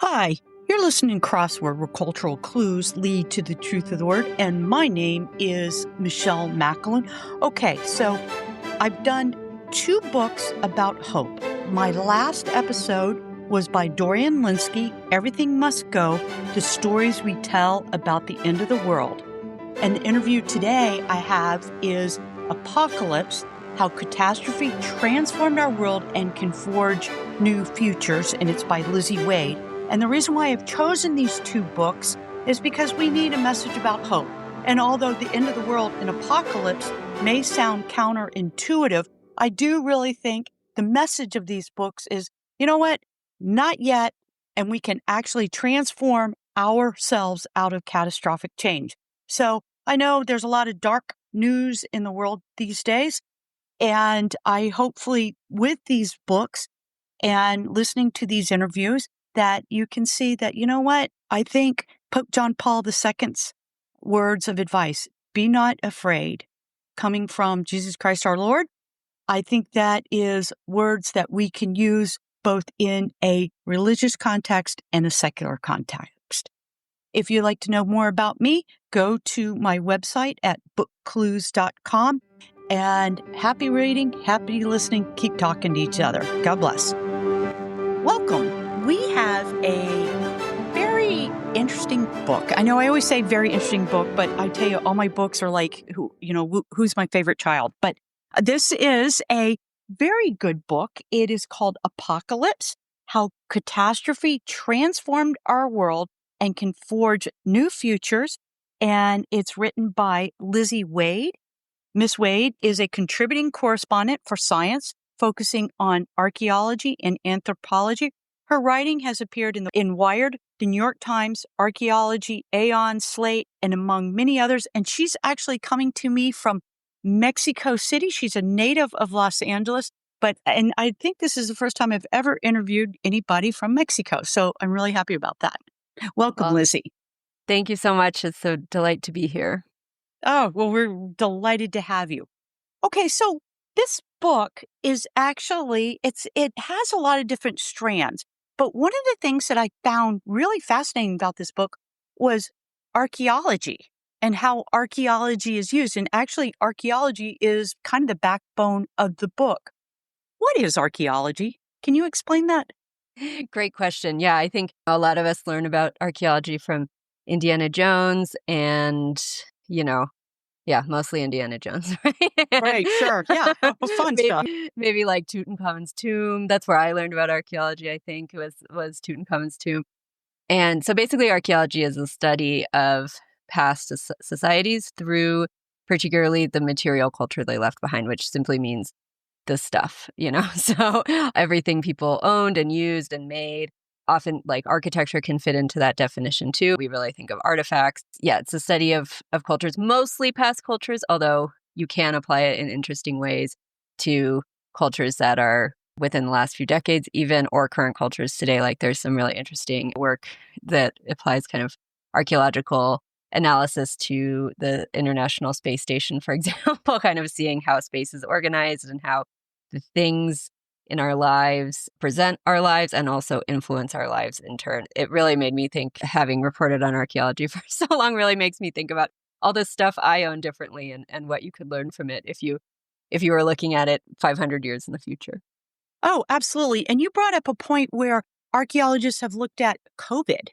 Hi, you're listening to Crossword, where cultural clues lead to the truth of the word, and my name is Michelle Macklin. Okay, so I've done 2 books about hope. My last episode was by Dorian Lynskey, Everything Must Go, the stories we tell about the end of the world. And the interview today I have is Apocalypse, How Catastrophe Transformed Our World and Can Forge New Futures, and it's by Lizzie Wade. And the reason why I've chosen these 2 books is because we need a message about hope. And although the end of the world in Apocalypse may sound counterintuitive, I do really think the message of these books is, you know what? Not yet, and we can actually transform ourselves out of catastrophic change. So I know there's a lot of dark news in the world these days, and I hopefully with these books and listening to these interviews that you can see that, you know what? I think Pope John Paul II's words of advice, be not afraid, coming from Jesus Christ our Lord, I think that is words that we can use both in a religious context and a secular context. If you'd like to know more about me, go to my website at bookclues.com. And happy reading, happy listening, keep talking to each other. God bless. Welcome. We have a very interesting book. I know I always say very interesting book, but I tell you, all my books are like, who's my favorite child? But this is a very good book. It is called Apocalypse, How Catastrophe Transformed Our World and Can Forge New Futures. And it's written by Lizzie Wade. Miss Wade is a contributing correspondent for Science, focusing on archaeology and anthropology. Her writing has appeared in Wired, the New York Times, Archaeology, Aeon, Slate, and among many others. And she's actually coming to me from Mexico City. She's a native of Los Angeles, and I think this is the first time I've ever interviewed anybody from Mexico. So I'm really happy about that. Welcome, Lizzie. Thank you so much. It's a delight to be here. Oh, well, we're delighted to have you. Okay, so this book is actually, it has a lot of different strands. But one of the things that I found really fascinating about this book was archaeology and how archaeology is used. And actually, archaeology is kind of the backbone of the book. What is archaeology? Can you explain that? Great question. Yeah, I think a lot of us learn about archaeology from Indiana Jones and, mostly Indiana Jones, right? Right, sure. Yeah, fun stuff. Maybe like Tutankhamun's tomb. That's where I learned about archaeology, I think, was Tutankhamun's tomb. And so basically archaeology is a study of past societies through particularly the material culture they left behind, which simply means the stuff, So everything people owned and used and made. Often, like, architecture can fit into that definition too. We really think of artifacts. Yeah, it's a study of cultures, mostly past cultures, although you can apply it in interesting ways to cultures that are within the last few decades even, or current cultures today. Like, there's some really interesting work that applies kind of archaeological analysis to the International Space Station, for example, kind of seeing how space is organized and how the things in our lives present our lives and also influence our lives in turn. It really made me think, having reported on archaeology for so long, really makes me think about all this stuff I own differently and what you could learn from it if you were looking at it 500 years in the future. Oh, absolutely. And you brought up a point where archaeologists have looked at COVID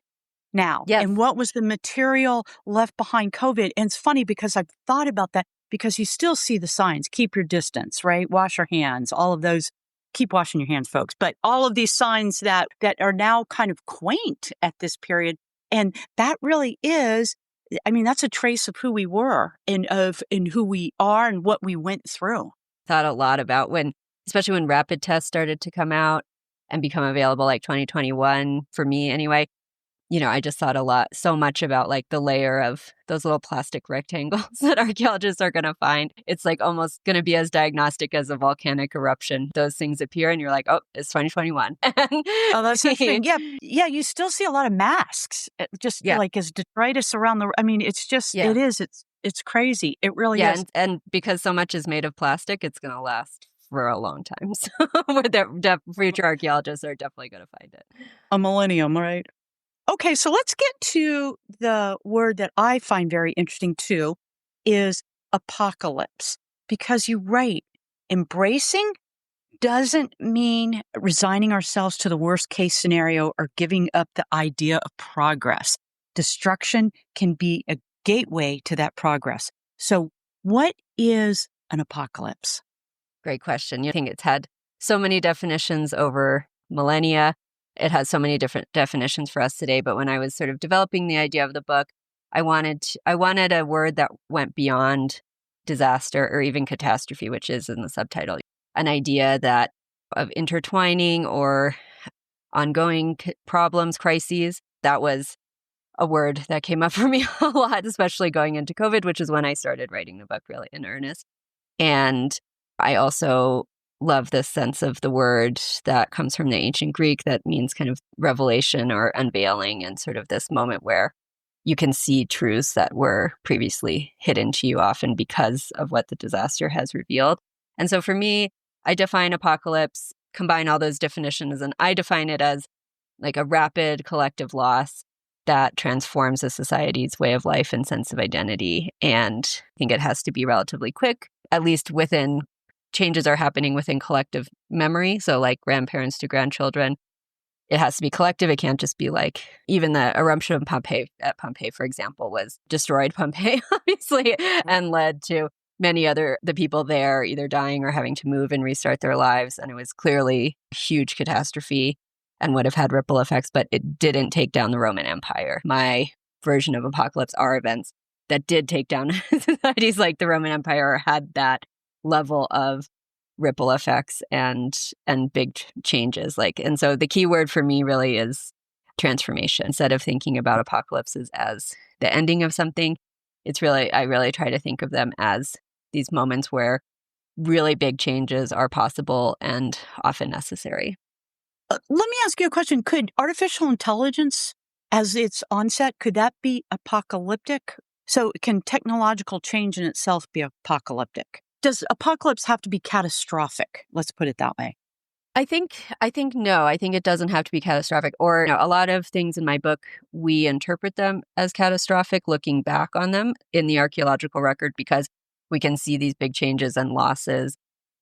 now. Yes. And what was the material left behind COVID? And it's funny because I've thought about that because you still see the signs, keep your distance, right? Wash your hands, all of those. Keep washing your hands, folks. But all of these signs that are now kind of quaint at this period. And that really is, I mean, that's a trace of who we were and who we are and what we went through. Thought a lot about especially when rapid tests started to come out and become available, like 2021, for me anyway. I just thought so much about like the layer of those little plastic rectangles that archaeologists are going to find. It's like almost going to be as diagnostic as a volcanic eruption. Those things appear and you're like, oh, it's 2021. Oh, that's interesting. Yeah. You still see a lot of masks, like as detritus around it's crazy. It really is. And because so much is made of plastic, it's going to last for a long time. So future archaeologists are definitely going to find it. A millennium, right? Okay, so let's get to the word that I find very interesting too, is apocalypse. Because you write, embracing doesn't mean resigning ourselves to the worst case scenario or giving up the idea of progress. Destruction can be a gateway to that progress. So, what is an apocalypse? Great question. I think it's had so many definitions over millennia. It has so many different definitions for us today. But when I was sort of developing the idea of the book, I wanted a word that went beyond disaster or even catastrophe, which is in the subtitle. An idea that of intertwining or ongoing problems, crises. That was a word that came up for me a lot, especially going into COVID, which is when I started writing the book really in earnest. And I also love this sense of the word that comes from the ancient Greek that means kind of revelation or unveiling, and sort of this moment where you can see truths that were previously hidden to you, often because of what the disaster has revealed. And so for me, I define apocalypse, combine all those definitions, and I define it as like a rapid collective loss that transforms a society's way of life and sense of identity. And I think it has to be relatively quick, at least within changes are happening within collective memory. So like grandparents to grandchildren, it has to be collective. It can't just be like, even the eruption of Pompeii at Pompeii, for example, destroyed Pompeii, obviously, and led to the people there either dying or having to move and restart their lives. And it was clearly a huge catastrophe and would have had ripple effects, but it didn't take down the Roman Empire. My version of apocalypse are events that did take down societies like the Roman Empire, or had that level of ripple effects and big changes. And so the key word for me really is transformation. Instead of thinking about apocalypses as the ending of something, I really try to think of them as these moments where really big changes are possible and often necessary. Let me ask you a question. Could artificial intelligence, as its onset, could that be apocalyptic? So can technological change in itself be apocalyptic? Does apocalypse have to be catastrophic? Let's put it that way. I think no. I think it doesn't have to be catastrophic. Or a lot of things in my book, we interpret them as catastrophic, looking back on them in the archaeological record, because we can see these big changes and losses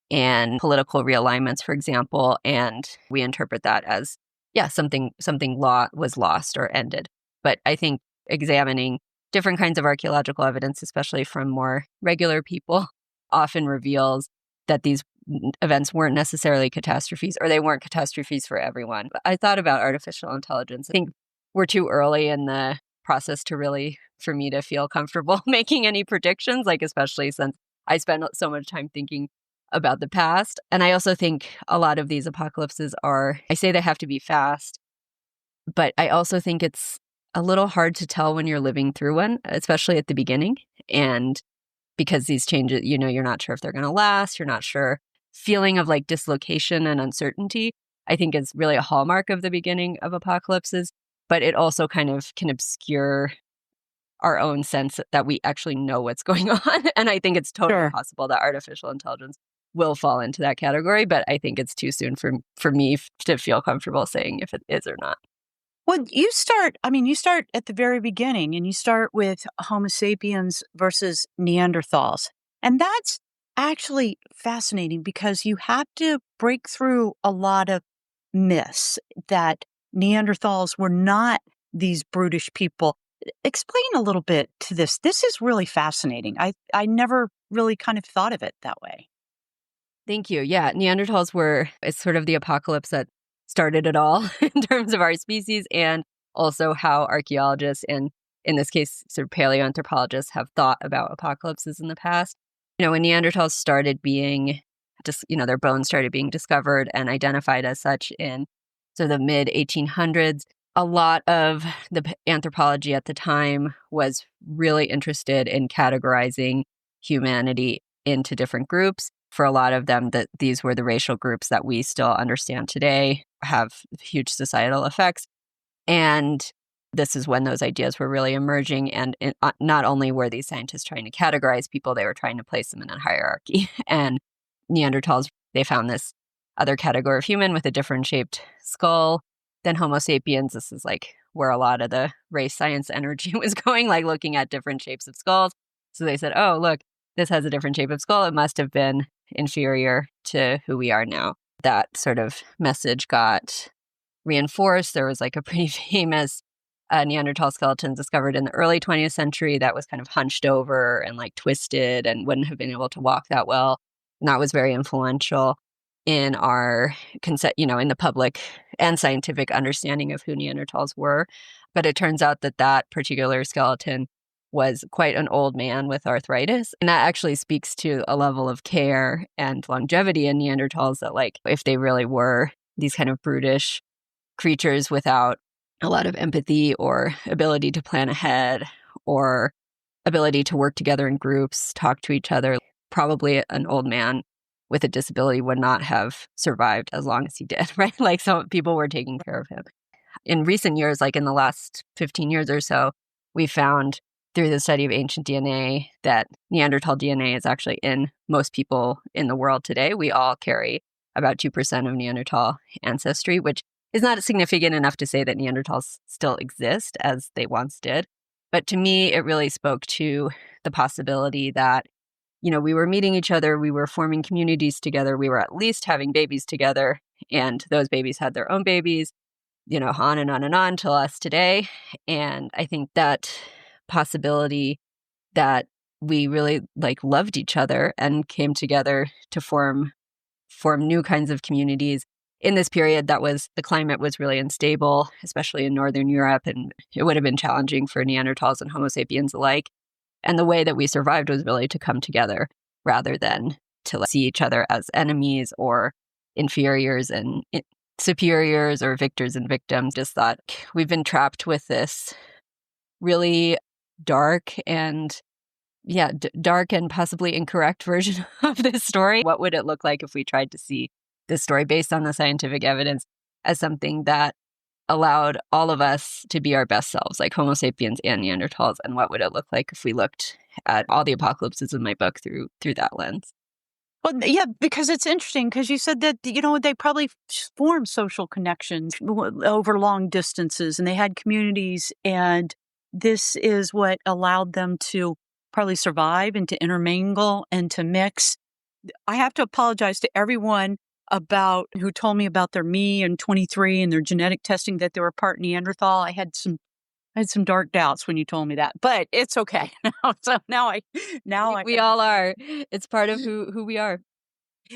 and political realignments, for example, and we interpret that as, something was lost or ended. But I think examining different kinds of archaeological evidence, especially from more regular people, often reveals that these events weren't necessarily catastrophes, or they weren't catastrophes for everyone. I thought about artificial intelligence. I think we're too early in the process for me to feel comfortable making any predictions, especially since I spend so much time thinking about the past. And I also think a lot of these apocalypses I say they have to be fast, but I also think it's a little hard to tell when you're living through one, especially at the beginning. And because these changes, you're not sure if they're going to last, you're not sure. Feeling of dislocation and uncertainty, I think, is really a hallmark of the beginning of apocalypses, but it also kind of can obscure our own sense that we actually know what's going on. And I think it's totally possible that artificial intelligence will fall into that category, but I think it's too soon for me to feel comfortable saying if it is or not. Well, you start at the very beginning, and you start with Homo sapiens versus Neanderthals. And that's actually fascinating, because you have to break through a lot of myths that Neanderthals were not these brutish people. Explain a little bit to this. This is really fascinating. I never really kind of thought of it that way. Thank you. Yeah, Neanderthals it's sort of the apocalypse that started it all in terms of our species, and also how archaeologists, and in this case, sort of paleoanthropologists, have thought about apocalypses in the past. When Neanderthals started being, their bones started being discovered and identified as such in the mid 1800s, a lot of the anthropology at the time was really interested in categorizing humanity into different groups. For a lot of them, these were the racial groups that we still understand today, have huge societal effects. And this is when those ideas were really emerging. And not only were these scientists trying to categorize people, they were trying to place them in a hierarchy. And Neanderthals, they found this other category of human with a different shaped skull than Homo sapiens. This is where a lot of the race science energy was going, like looking at different shapes of skulls. So they said, oh, look, this has a different shape of skull. It must have been inferior to who we are now. That sort of message got reinforced. There was like a pretty famous Neanderthal skeleton discovered in the early 20th century that was kind of hunched over and like twisted and wouldn't have been able to walk that well. And that was very influential in our in the public and scientific understanding of who Neanderthals were. But it turns out that that particular skeleton was quite an old man with arthritis. And that actually speaks to a level of care and longevity in Neanderthals that, like, if they really were these kind of brutish creatures without a lot of empathy or ability to plan ahead or ability to work together in groups, talk to each other, probably an old man with a disability would not have survived as long as he did, right? Like, so people were taking care of him. In recent years, like in the last 15 years or so, we found through the study of ancient DNA that Neanderthal DNA is actually in most people in the world today. We all carry about 2% of Neanderthal ancestry, which is not significant enough to say that Neanderthals still exist as they once did. But to me, it really spoke to the possibility that, we were meeting each other, we were forming communities together, we were at least having babies together, and those babies had their own babies, on and on till us today. And I think that possibility that we really loved each other and came together to form new kinds of communities in this period the climate was really unstable, especially in Northern Europe, and it would have been challenging for Neanderthals and Homo sapiens alike. And the way that we survived was really to come together rather than to see each other as enemies or inferiors and superiors or victors and victims. Just thought we've been trapped with this really dark and possibly incorrect version of this story. What would it look like if we tried to see this story based on the scientific evidence as something that allowed all of us to be our best selves, like Homo sapiens and Neanderthals? And what would it look like if we looked at all the apocalypses in my book through that lens? Well, yeah, because it's interesting because you said that, they probably formed social connections over long distances and they had communities, and this is what allowed them to probably survive and to intermingle and to mix. I have to apologize to everyone who told me about their me and 23 and their genetic testing that they were part Neanderthal. I had some dark doubts when you told me that, but it's okay now. So We all are. It's part of who we are.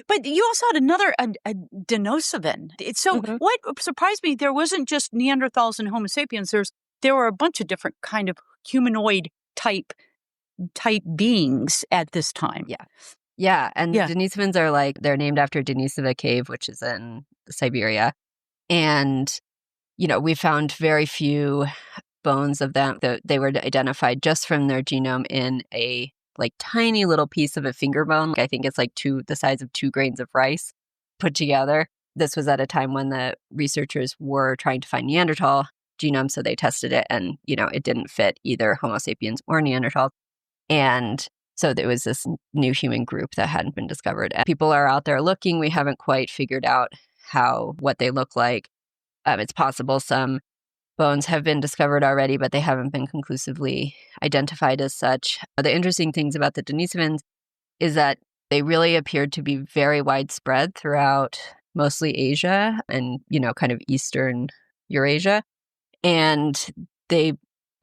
But you also had another a Denisovan. So what surprised me, there wasn't just Neanderthals and Homo sapiens. There were a bunch of different kind of humanoid type beings at this time. Yeah, and the Denisovans are they're named after Denisova Cave, which is in Siberia. And, we found very few bones of them. They were identified just from their genome in a tiny little piece of a finger bone. I think it's the size of 2 grains of rice put together. This was at a time when the researchers were trying to find Neanderthal genome, so they tested it and, it didn't fit either Homo sapiens or Neanderthal. And so there was this new human group that hadn't been discovered. And people are out there looking. We haven't quite figured out what they look like. It's possible some bones have been discovered already, but they haven't been conclusively identified as such. The interesting things about the Denisovans is that they really appeared to be very widespread throughout mostly Asia and, kind of Eastern Eurasia. And they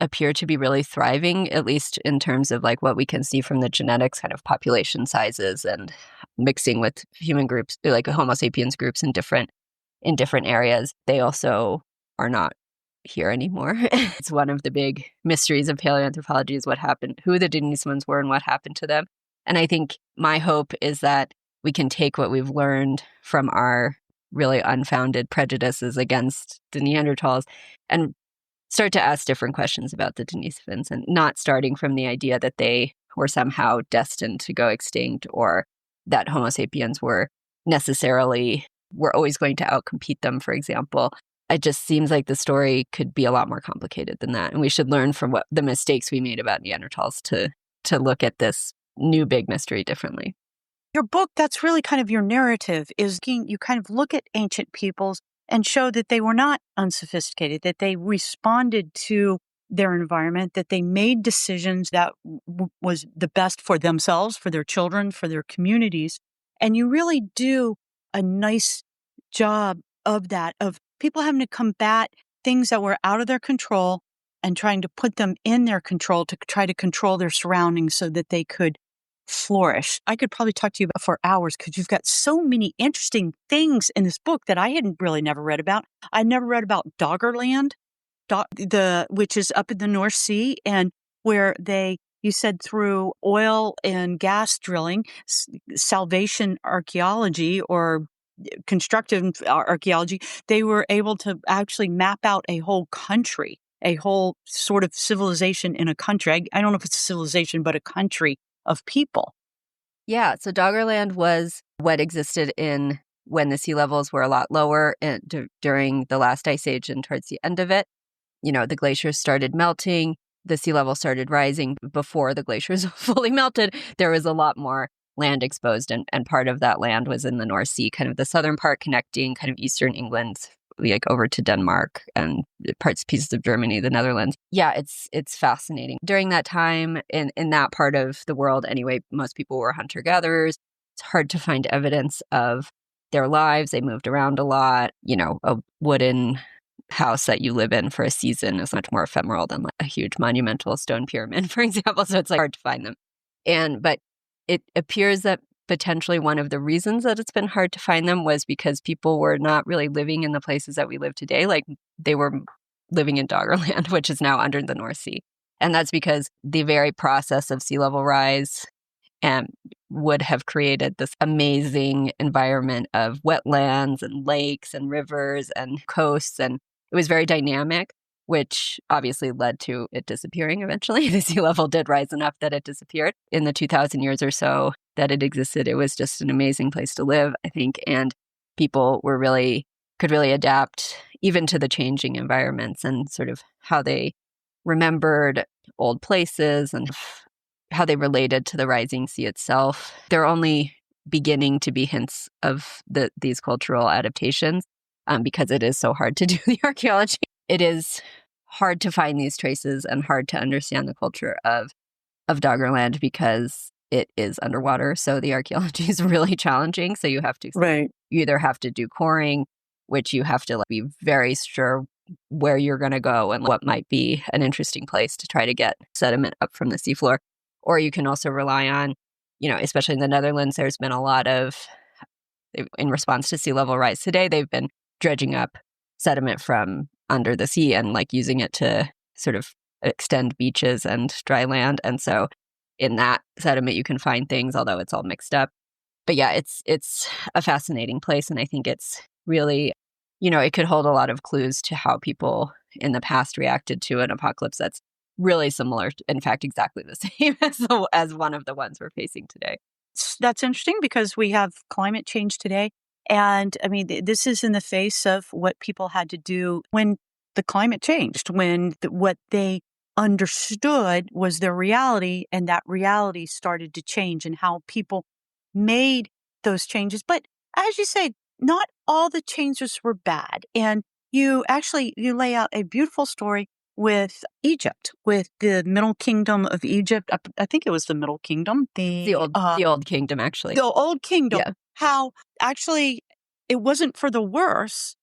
appear to be really thriving, at least in terms of what we can see from the genetics, kind of population sizes and mixing with human groups, like Homo sapiens groups in different areas. They also are not here anymore. It's one of the big mysteries of paleoanthropology is what happened, who the Denisovans were and what happened to them. And I think my hope is that we can take what we've learned from our really unfounded prejudices against the Neanderthals and start to ask different questions about the Denisovans, and not starting from the idea that they were somehow destined to go extinct or that Homo sapiens were always going to outcompete them, for example. It just seems like the story could be a lot more complicated than that. And we should learn from the mistakes we made about Neanderthals to look at this new big mystery differently. Your book, that's really kind of your narrative, is you kind of look at ancient peoples and show that they were not unsophisticated, that they responded to their environment, that they made decisions that was the best for themselves, for their children, for their communities. And you really do a nice job of that, of people having to combat things that were out of their control and trying to put them in their control to try to control their surroundings so that they could flourish. I could probably talk to you about for hours because you've got so many interesting things in this book that I hadn't really never read about. I never read about Doggerland, which is up in the North Sea, and where you said through oil and gas drilling, salvation archaeology or constructive archaeology, they were able to actually map out a whole country, a whole sort of civilization in a country. I don't know if it's a civilization, but a country of people. Yeah, so Doggerland was what existed in when the sea levels were a lot lower during the last ice age and towards the end of it. The glaciers started melting, the sea level started rising. Before the glaciers fully melted, there was a lot more land exposed, and part of that land was in the North Sea, kind of the southern part connecting kind of eastern England, like over to Denmark and pieces of Germany, the Netherlands. Yeah, it's fascinating. During that time, in that part of the world anyway, most people were hunter-gatherers. It's hard to find evidence of their lives. They moved around a lot. A wooden house that you live in for a season is much more ephemeral than like a huge monumental stone pyramid, for example. So it's like hard to find them. But it appears that potentially one of the reasons that it's been hard to find them was because people were not really living in the places that we live today. Like they were living in Doggerland, which is now under the North Sea. And that's because the very process of sea level rise would have created this amazing environment of wetlands and lakes and rivers and coasts. And it was very dynamic, which obviously led to it disappearing eventually. The sea level did rise enough that it disappeared. In the 2,000 years or so that it existed, it was just an amazing place to live, I think. And people could really adapt even to the changing environments and sort of how they remembered old places and how they related to the rising sea itself. There are only beginning to be hints of these cultural adaptations because it is so hard to do the archaeology. It is hard to find these traces and hard to understand the culture of Doggerland because it is underwater. So the archaeology is really challenging. So you have to, Right. You either have to do coring, which you have to be very sure where you're going to go and what might be an interesting place to try to get sediment up from the seafloor. Or you can also rely on, especially in the Netherlands, there's been a lot of, in response to sea level rise today, they've been dredging up sediment from under the sea and like using it to sort of extend beaches and dry land. And so in that sediment, you can find things, although it's all mixed up. But yeah, it's a fascinating place. And I think it's really, it could hold a lot of clues to how people in the past reacted to an apocalypse that's really similar, in fact, exactly the same as one of the ones we're facing today. That's interesting because we have climate change today. And I mean, this is in the face of what people had to do when the climate changed, when what they understood was their reality, and that reality started to change and how people made those changes. But as you say, not all the changes were bad. And you lay out a beautiful story with Egypt, with the Middle Kingdom of Egypt. I think it was the Middle Kingdom, The old kingdom, actually. The old kingdom. Yeah. How actually it wasn't for the worse.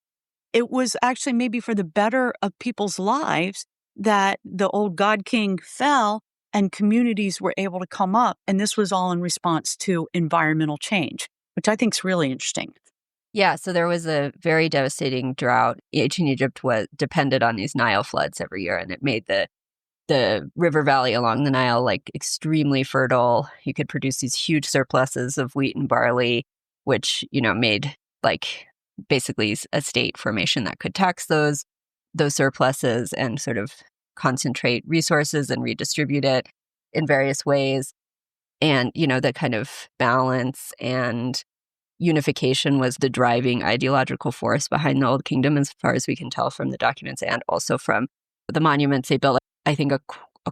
It was actually maybe for the better of people's lives that the old god king fell and communities were able to come up. And this was all in response to environmental change, which I think is really interesting. Yeah, so there was a very devastating drought. Ancient Egypt depended on these Nile floods every year, and it made the river valley along the Nile like extremely fertile. You could produce these huge surpluses of wheat and barley, which, made like basically a state formation that could tax those surpluses and sort of concentrate resources and redistribute it in various ways. And, the kind of balance and unification was the driving ideological force behind the Old Kingdom, as far as we can tell from the documents and also from the monuments they built. I think a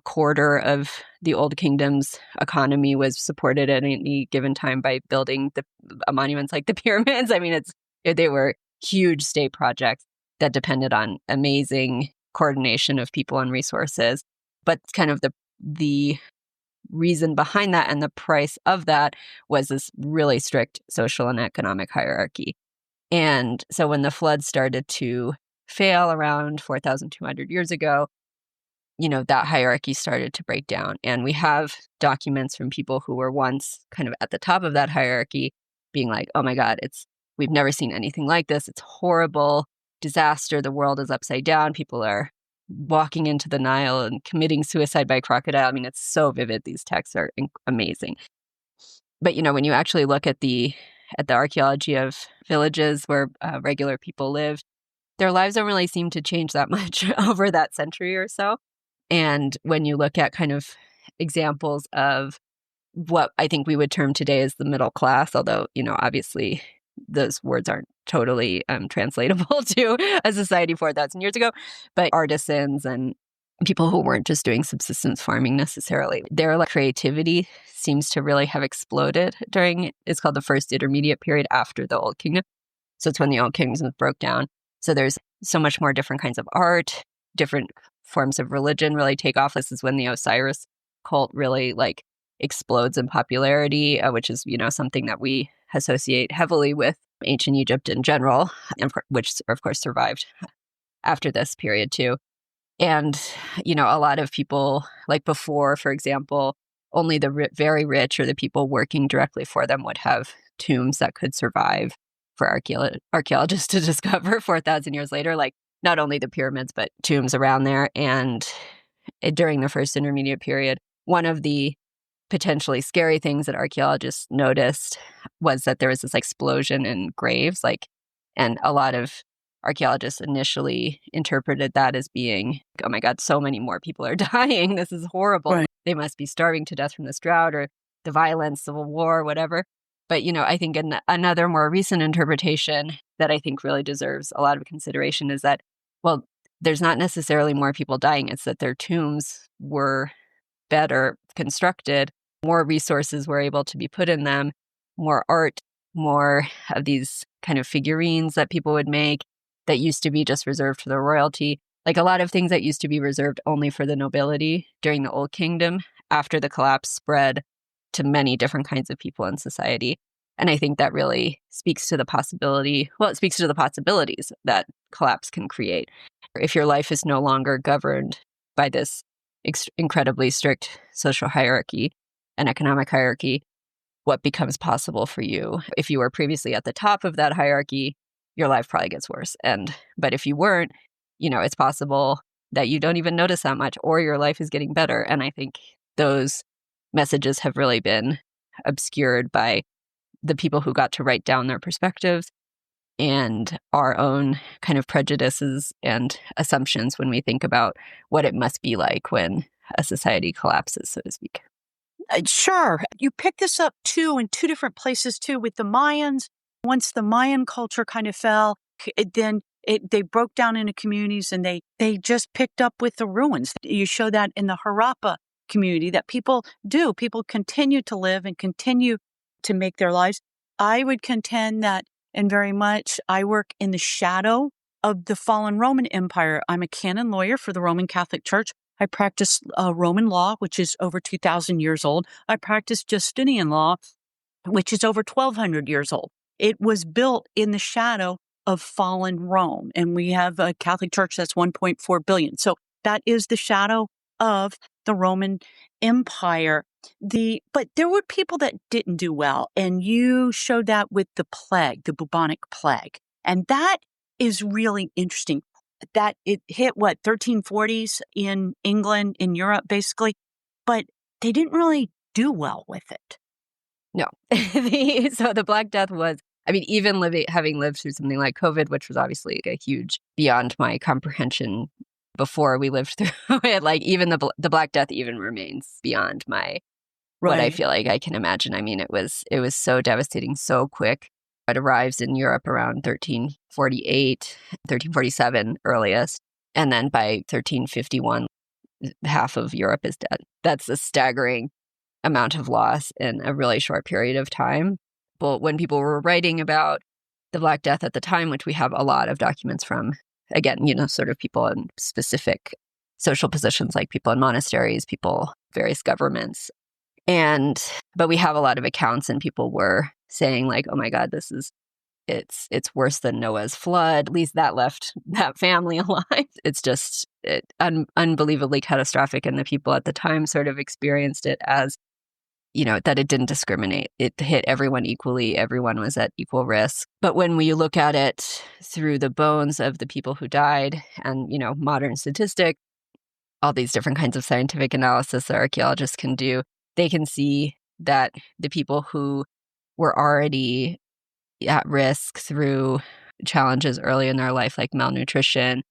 quarter of the Old Kingdom's economy was supported at any given time by building monuments like the pyramids. I mean, they were huge state projects that depended on amazing coordination of people and resources. But kind of the reason behind that and the price of that was this really strict social and economic hierarchy. And so when the flood started to fail around 4,200 years ago, that hierarchy started to break down. And we have documents from people who were once kind of at the top of that hierarchy being like, oh my God, we've never seen anything like this. It's horrible, disaster. The world is upside down. People are walking into the Nile and committing suicide by crocodile. I mean, it's so vivid. These texts are amazing. But, when you actually look at the archaeology of villages where regular people lived, their lives don't really seem to change that much over that century or so. And when you look at kind of examples of what I think we would term today as the middle class, although, obviously those words aren't totally translatable to a society 4,000 years ago, but artisans and people who weren't just doing subsistence farming necessarily, their creativity seems to really have exploded it's called the first intermediate period after the Old Kingdom. So it's when the Old Kingdom broke down. So there's so much more different kinds of art, different forms of religion really take off. This is when the Osiris cult really explodes in popularity, which is, something that we associate heavily with ancient Egypt in general, and which of course survived after this period too. And, a lot of people before, for example, only the very rich or the people working directly for them would have tombs that could survive for archaeologists to discover 4,000 years later, not only the pyramids, but tombs around there. And during the first intermediate period, one of the potentially scary things that archaeologists noticed was that there was this explosion in graves, and a lot of archaeologists initially interpreted that as being, oh my God, so many more people are dying. This is horrible. Right. They must be starving to death from this drought or the violence, civil war, whatever. But, I think another more recent interpretation that I think really deserves a lot of consideration is that, well, there's not necessarily more people dying. It's that their tombs were better constructed, more resources were able to be put in them, more art, more of these kind of figurines that people would make that used to be just reserved for the royalty. A lot of things that used to be reserved only for the nobility during the Old Kingdom, after the collapse, spread to many different kinds of people in society. And I think that really speaks to the possibilities that collapse can create. If your life is no longer governed by this incredibly strict social hierarchy and economic hierarchy, what becomes possible for you? If you were previously at the top of that hierarchy, your life probably gets worse. But if you weren't, it's possible that you don't even notice that much, or your life is getting better. And I think those messages have really been obscured by the people who got to write down their perspectives and our own kind of prejudices and assumptions when we think about what it must be like when a society collapses, so to speak. Sure. You pick this up too in two different places too with the Mayans. Once the Mayan culture kind of fell, they broke down into communities and they just picked up with the ruins. You show that in the Harappa community that people do. People continue to live and continue to make their lives. I would contend that, and very much, I work in the shadow of the fallen Roman Empire. I'm a canon lawyer for the Roman Catholic Church. I practice Roman law, which is over 2,000 years old. I practice Justinian law, which is over 1,200 years old. It was built in the shadow of fallen Rome, and we have a Catholic Church that's 1.4 billion. So that is the shadow of the Roman Empire. But there were people that didn't do well, and you showed that with the plague, the bubonic plague. And that is really interesting. That it hit 1340s in England, in Europe, basically, but they didn't really do well with it. No. So the Black Death was, even having lived through something like COVID, which was obviously a huge beyond my comprehension before we lived through it, even the Black Death even remains beyond my what I feel like I can imagine. It was so devastating, so quick. It arrives in Europe around 1348, 1347 earliest. And then by 1351, half of Europe is dead. That's a staggering amount of loss in a really short period of time. But when people were writing about the Black Death at the time, which we have a lot of documents from, again, sort of people in specific social positions, like people in monasteries, people, various governments. But we have a lot of accounts, and people were saying like, oh my God, it's worse than Noah's flood. At least that left that family alive. It's just unbelievably catastrophic. And the people at the time sort of experienced it as, that it didn't discriminate. It hit everyone equally. Everyone was at equal risk. But when we look at it through the bones of the people who died and, modern statistics, all these different kinds of scientific analysis that archaeologists can do, they can see that the people who were already at risk through challenges early in their life, like malnutrition,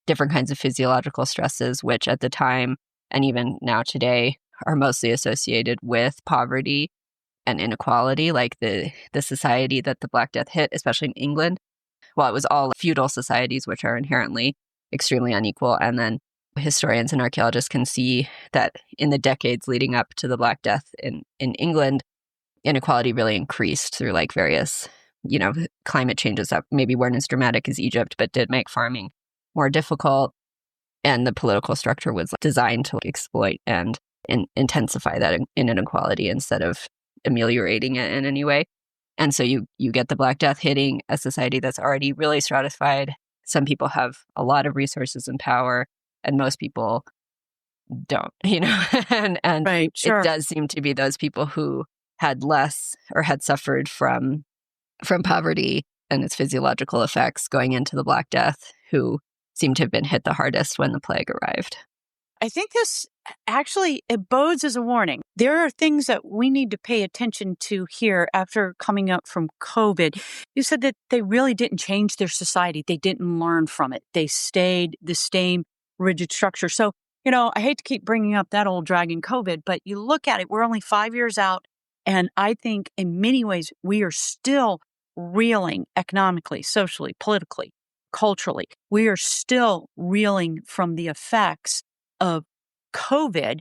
different kinds of physiological stresses, which at the time and even now today are mostly associated with poverty and inequality, like the society that the Black Death hit, especially in England. Well, it was all feudal societies, which are inherently extremely unequal. And then historians and archaeologists can see that in the decades leading up to the Black Death in England, inequality really increased through like various, climate changes that maybe weren't as dramatic as Egypt, but did make farming more difficult. And the political structure was designed to exploit and intensify that inequality instead of ameliorating it in any way. And so you get the Black Death hitting a society that's already really stratified. Some people have a lot of resources and power, and most people don't, and Right, sure. It does seem to be those people who had less or had suffered from poverty and its physiological effects going into the Black Death who seem to have been hit the hardest when the plague arrived. I think this actually, it bodes as a warning. There are things that we need to pay attention to here after coming up from COVID. You said that they really didn't change their society. They didn't learn from it. They stayed the same rigid structure. So, I hate to keep bringing up that old dragon COVID, but you look at it, we're only 5 years out. And I think in many ways, we are still reeling economically, socially, politically, culturally. We are still reeling from the effects of COVID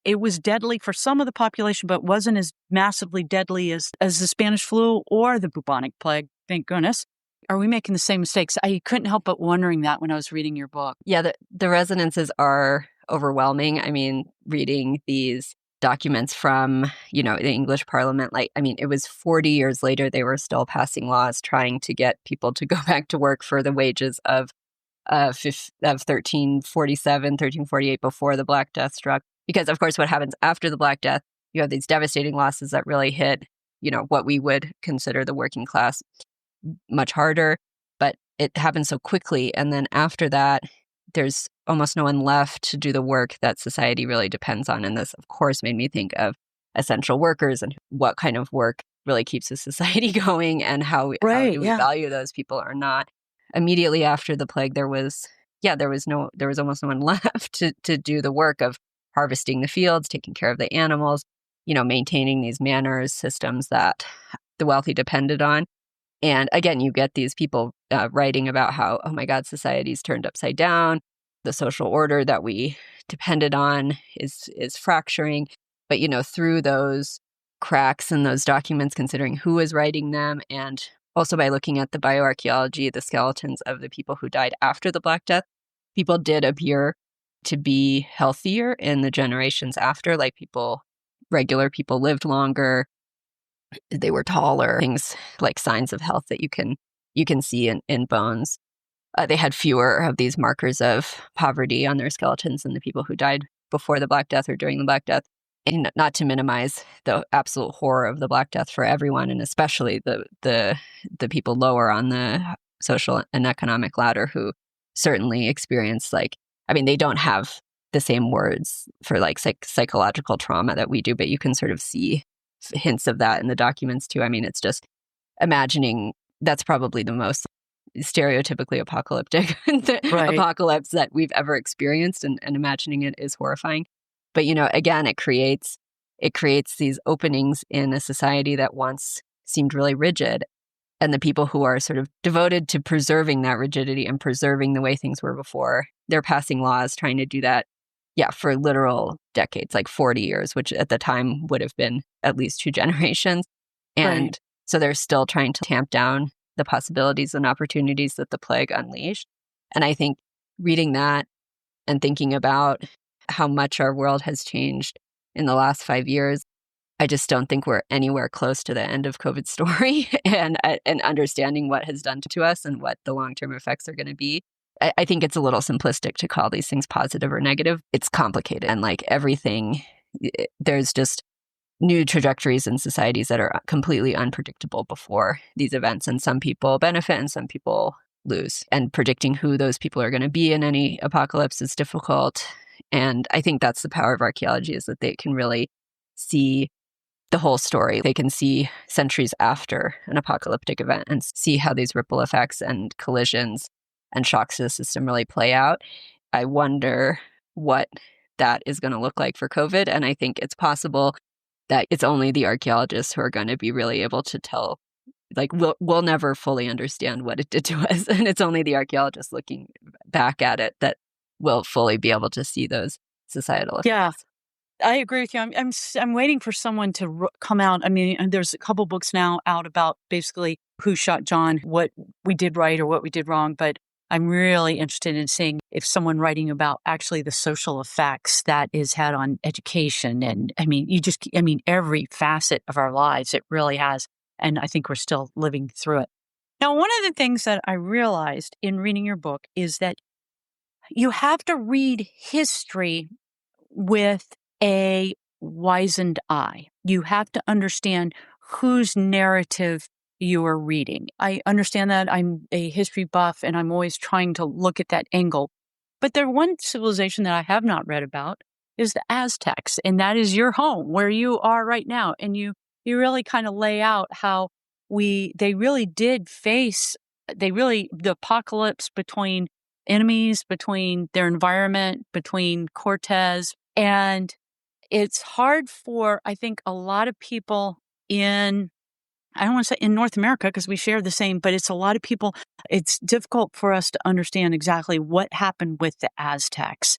it was deadly for some of the population, but wasn't as massively deadly as the Spanish flu or the bubonic plague, thank goodness. Are we making the same mistakes? I couldn't help but wondering that when I was reading your book. Yeah, the resonances are overwhelming. I mean, reading these documents from, the English Parliament, it was 40 years later, they were still passing laws trying to get people to go back to work for the wages of 1347, 1348 before the Black Death struck. Because, of course, what happens after the Black Death, you have these devastating losses that really hit, what we would consider the working class much harder. But it happens so quickly. And then after that, there's almost no one left to do the work that society really depends on. And this, of course, made me think of essential workers and what kind of work really keeps a society going and how do we value those people or not. Immediately after the plague, there was almost no one left to do the work of harvesting the fields, taking care of the animals, maintaining these manners, systems that the wealthy depended on. And again, you get these people writing about how, oh my God, society's turned upside down. The social order that we depended on is fracturing. But, through those cracks in those documents, considering who is writing them, and also by looking at the bioarchaeology, the skeletons of the people who died after the Black Death, people did appear to be healthier in the generations after. Like regular people lived longer. They were taller, things like signs of health that you can see in bones. They had fewer of these markers of poverty on their skeletons than the people who died before the Black Death or during the Black Death. And not to minimize the absolute horror of the Black Death for everyone, and especially the people lower on the social and economic ladder who certainly experienced they don't have the same words for psychological trauma that we do, but you can sort of see hints of that in the documents too. It's just imagining that's probably the most stereotypically apocalyptic apocalypse that we've ever experienced, and imagining it is horrifying. But, again, it creates these openings in a society that once seemed really rigid. And the people who are sort of devoted to preserving that rigidity and preserving the way things were before, they're passing laws trying to do that, for literal decades, like 40 years, which at the time would have been at least 2 generations. And So they're still trying to tamp down the possibilities and opportunities that the plague unleashed. And I think reading that and thinking about how much our world has changed in the last 5 years, I just don't think we're anywhere close to the end of COVID's story and understanding what has done to us and what the long-term effects are going to be. I think it's a little simplistic to call these things positive or negative. It's complicated. And like everything, there's just new trajectories in societies that are completely unpredictable before these events. And some people benefit and some people lose. And predicting who those people are going to be in any apocalypse is difficult. And I think that's the power of archaeology, is that they can really see the whole story. They can see centuries after an apocalyptic event and see how these ripple effects and collisions and shocks to the system really play out. I wonder what that is going to look like for COVID. And I think it's possible that it's only the archaeologists who are going to be really able to tell. Like, we'll never fully understand what it did to us. And it's only the archaeologists looking back at it that will fully be able to see those societal effects. Yeah. I agree with you. I'm waiting for someone to come out. I mean, there's a couple books now out about basically who shot John, what we did right or what we did wrong. But I'm really interested in seeing if someone writing about actually the social effects that is had on education. And I mean, every facet of our lives, it really has. And I think we're still living through it. Now, one of the things that I realized in reading your book is that you have to read history with a wizened eye. You have to understand whose narrative you are reading. I understand that. I'm a history buff and I'm always trying to look at that angle. But the one civilization that I have not read about is the Aztecs. And that is your home where you are right now. And you really kind of lay out how they really did face, the apocalypse between enemies, between their environment, between Cortez. And it's hard for, I think, a lot of people I don't want to say in North America because we share the same, but it's a lot of people, it's difficult for us to understand exactly what happened with the Aztecs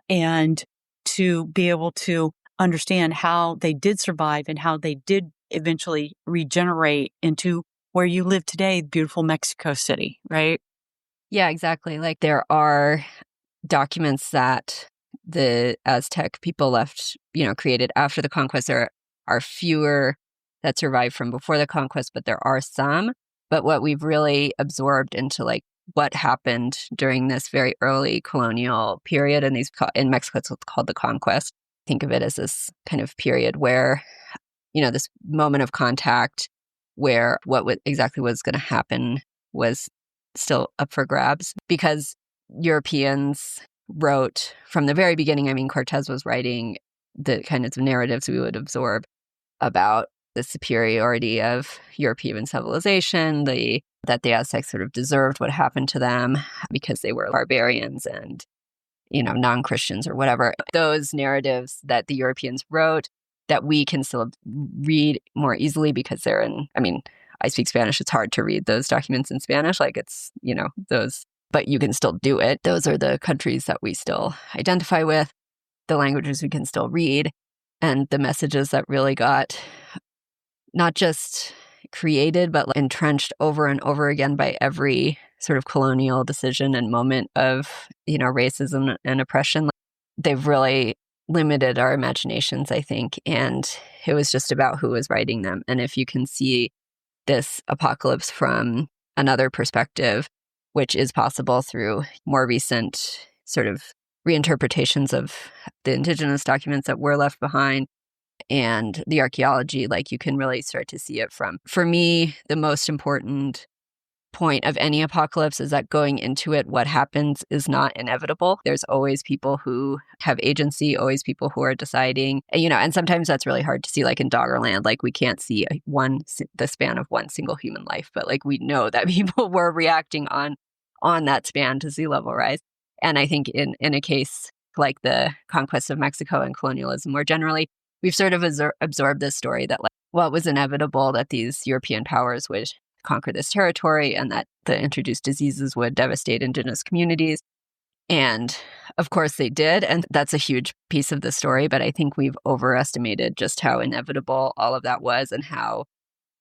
and to be able to understand how they did survive and how they did eventually regenerate into where you live today, beautiful Mexico City, right? Yeah, exactly. Like there are documents that the Aztec people left, created after the conquest. There are fewer that survived from before the conquest, but there are some. But what we've really absorbed into like what happened during this very early colonial period, and in Mexico it's called the conquest. Think of it as this kind of period where, this moment of contact where exactly was going to happen was still up for grabs because Europeans wrote from the very beginning. I mean, Cortez was writing the kind of narratives we would absorb about the superiority of European civilization, that the Aztecs sort of deserved what happened to them because they were barbarians and, non-Christians or whatever. Those narratives that the Europeans wrote that we can still read more easily because they're I speak Spanish. It's hard to read those documents in Spanish. Like it's, those, but you can still do it. Those are the countries that we still identify with, the languages we can still read, and the messages that really got not just created, but entrenched over and over again by every sort of colonial decision and moment of, racism and oppression. They've really limited our imaginations, I think. And it was just about who was writing them. And if you can see this apocalypse from another perspective, which is possible through more recent sort of reinterpretations of the indigenous documents that were left behind and the archaeology, like you can really start to see it from. For me, the most important point of any apocalypse is that going into it, what happens is not inevitable. There's always people who have agency, always people who are deciding, and sometimes that's really hard to see, like in Doggerland, like we can't see the span of one single human life, but like we know that people were reacting on that span to sea level rise. And I think in a case like the conquest of Mexico and colonialism more generally, we've sort of absorbed this story that it was inevitable that these European powers would conquer this territory and that the introduced diseases would devastate indigenous communities. And of course they did. And that's a huge piece of the story. But I think we've overestimated just how inevitable all of that was and how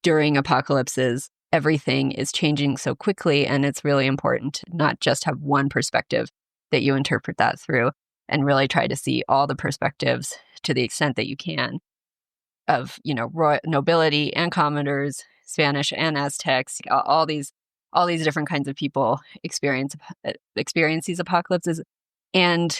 during apocalypses, everything is changing so quickly, and it's really important to not just have one perspective that you interpret that through, and really try to see all the perspectives to the extent that you can of, royal nobility and commoners, Spanish and Aztecs, all these different kinds of people experience these apocalypses. And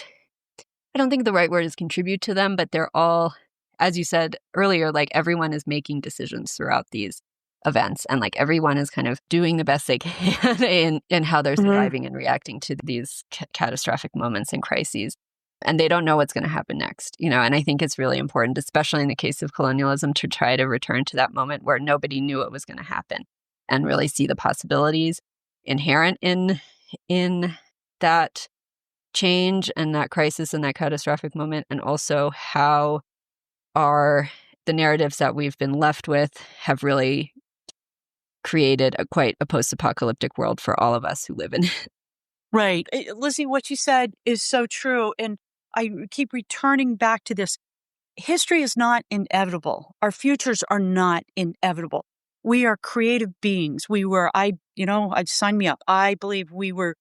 I don't think the right word is contribute to them, but they're all, as you said earlier, like everyone is making decisions throughout these events, and like everyone is kind of doing the best they can in how they're surviving and reacting to these catastrophic moments and crises. And they don't know what's going to happen next, and I think it's really important, especially in the case of colonialism, to try to return to that moment where nobody knew what was going to happen and really see the possibilities inherent in that change and that crisis and that catastrophic moment, and also how the narratives that we've been left with have really created quite a post-apocalyptic world for all of us who live in it. Right. Lizzie, what you said is so true. And I keep returning back to this. History is not inevitable. Our futures are not inevitable. We are creative beings. I'd sign me up. I believe we were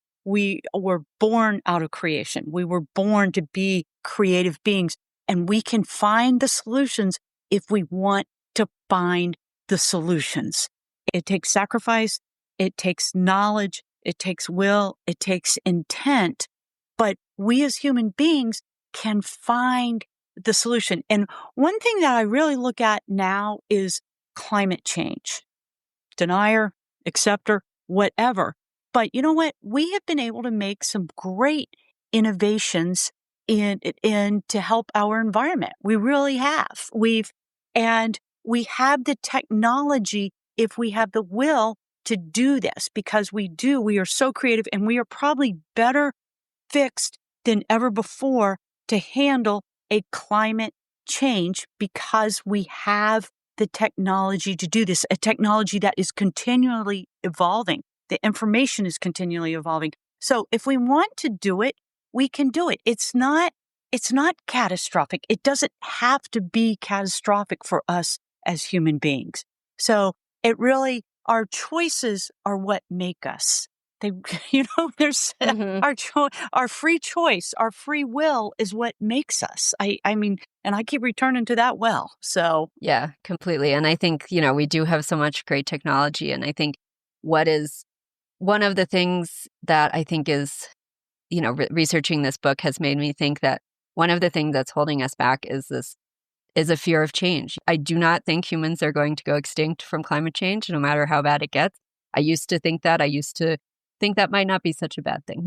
born out of creation. We were born to be creative beings, and we can find the solutions if we want to find the solutions. It takes sacrifice. It takes knowledge. It takes will, it takes intent, but we as human beings can find the solution. And one thing that I really look at now is climate change. Denier, acceptor, whatever. But you know what? We have been able to make some great innovations in to help our environment. We really have. We have the technology if we have the will to do this, because we are so creative, and we are probably better fixed than ever before to handle a climate change, because we have the technology to do this, a technology that is continually evolving. The information is continually evolving. So if we want to do it, we can do it. It's not catastrophic. It doesn't have to be catastrophic for us as human beings. So our choices are what make us. There's our free choice, our free will is what makes us. I mean, and I keep returning to that well. So yeah, completely. And I think, we do have so much great technology. And I think what is one of the things that I think is, researching this book has made me think that one of the things that's holding us back is a fear of change. I do not think humans are going to go extinct from climate change, no matter how bad it gets. I used to think that. I used to think that might not be such a bad thing,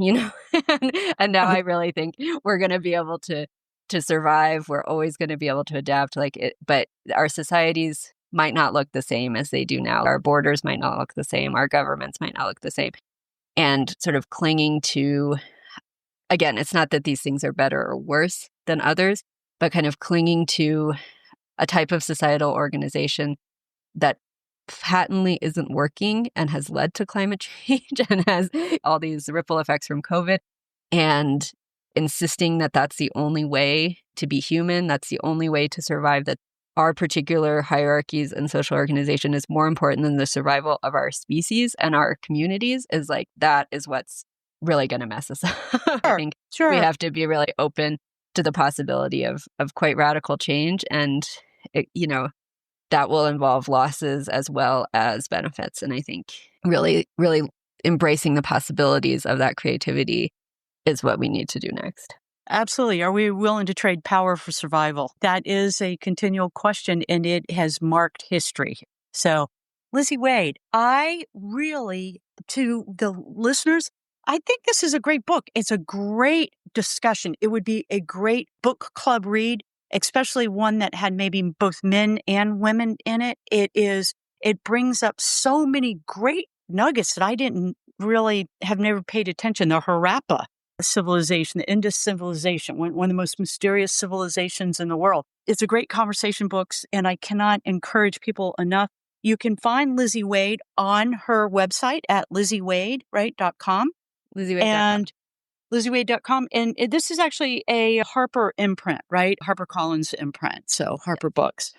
and now I really think we're going to be able to survive. We're always going to be able to adapt, but our societies might not look the same as they do now. Our borders might not look the same. Our governments might not look the same. And sort of clinging to, again, it's not that these things are better or worse than others, but kind of clinging to a type of societal organization that patently isn't working and has led to climate change and has all these ripple effects from COVID, and insisting that that's the only way to be human, that's the only way to survive, that our particular hierarchies and social organization is more important than the survival of our species and our communities, that is what's really going to mess us up. I think we have to be really open to the possibility of quite radical change, and that will involve losses as well as benefits. And I think really, really embracing the possibilities of that creativity is what we need to do next. Absolutely. Are we willing to trade power for survival? That is a continual question, and it has marked history. So, Lizzie Wade, to the listeners, I think this is a great book. It's a great discussion. It would be a great book club read, especially one that had maybe both men and women in it. It brings up so many great nuggets that I have never paid attention. The Harappa civilization, the Indus civilization, one of the most mysterious civilizations in the world. It's a great conversation books, and I cannot encourage people enough. You can find Lizzie Wade on her website at LizzieWade.com. LizzieWade.com. LizzieWade.com. And this is actually a Harper imprint, right? HarperCollins imprint. So Harper Books.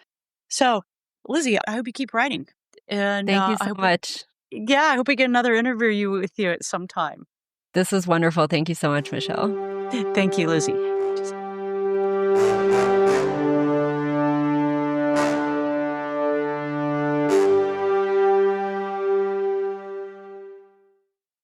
So, Lizzie, I hope you keep writing. And Thank you I so hope, much. yeah, I hope we get another interview with you at some time. This was wonderful. Thank you so much, Michelle. Thank you, Lizzie.